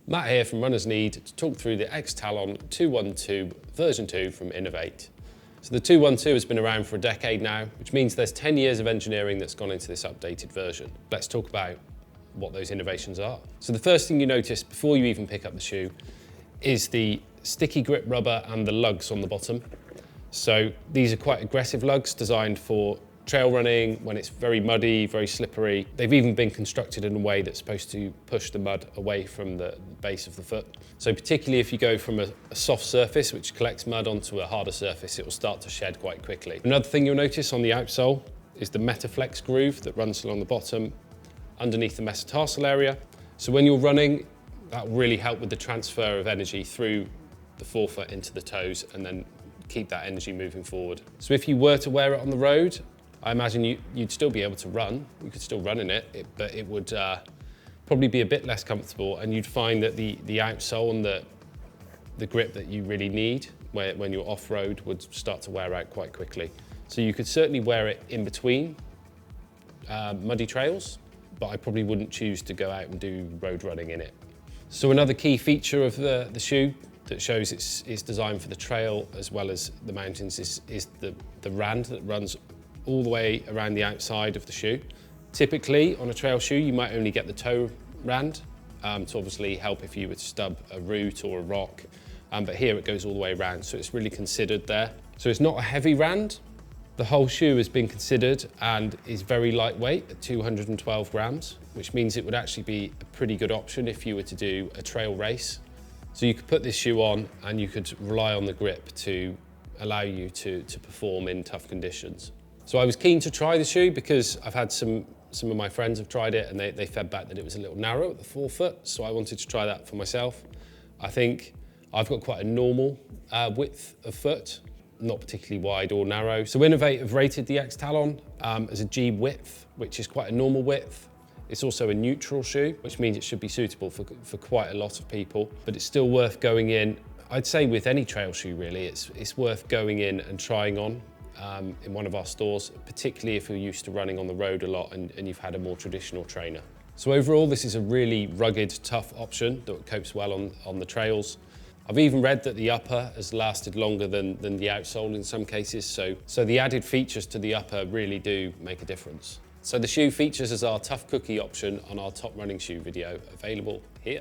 Matt here from Runners Need to talk through the X-Talon 212 version 2 from Inov-8. So the 212 has been around for a decade now, which means there's 10 years of engineering that's gone into this updated version. Let's talk about what those innovations are. So the first thing you notice before you even pick up the shoe is the sticky grip rubber and the lugs on the bottom. So these are quite aggressive lugs designed for trail running when it's very muddy, very slippery. They've even been constructed in a way that's supposed to push the mud away from the base of the foot. So particularly if you go from a soft surface which collects mud onto a harder surface, it will start to shed quite quickly. Another thing you'll notice on the outsole is the metaflex groove that runs along the bottom underneath the metatarsal area. So when you're running, that will really help with the transfer of energy through the forefoot into the toes and then keep that energy moving forward. So if you were to wear it on the road, I imagine you'd still be able to run. You could still run in it, but it would probably be a bit less comfortable, and you'd find that the outsole and the grip that you really need when you're off-road would start to wear out quite quickly. So you could certainly wear it in between muddy trails, but I probably wouldn't choose to go out and do road running in it. So another key feature of the shoe that shows it's designed for the trail as well as the mountains is the rand that runs all the way around the outside of the shoe. Typically on a trail shoe you might only get the toe rand to obviously help if you were to stub a root or a rock, but here it goes all the way around, so it's really considered there. So it's not a heavy rand. The whole shoe has been considered and is very lightweight at 212 grams, which means it would actually be a pretty good option if you were to do a trail race. So you could put this shoe on and you could rely on the grip to allow you to perform in tough conditions. So I was keen to try the shoe because I've had some of my friends have tried it and they fed back that it was a little narrow at the forefoot, so I wanted to try that for myself. I think I've got quite a normal width of foot, not particularly wide or narrow. So Inov-8 have rated the X-Talon as a G width, which is quite a normal width. It's also a neutral shoe, which means it should be suitable for quite a lot of people, but it's still worth going in. I'd say with any trail shoe really, it's worth going in and trying on in one of our stores, particularly if you're used to running on the road a lot and you've had a more traditional trainer. So overall, this is a really rugged, tough option that copes well on the trails. I've even read that the upper has lasted longer than the outsole in some cases, so the added features to the upper really do make a difference. So the shoe features as our tough cookie option on our top running shoe video, available here.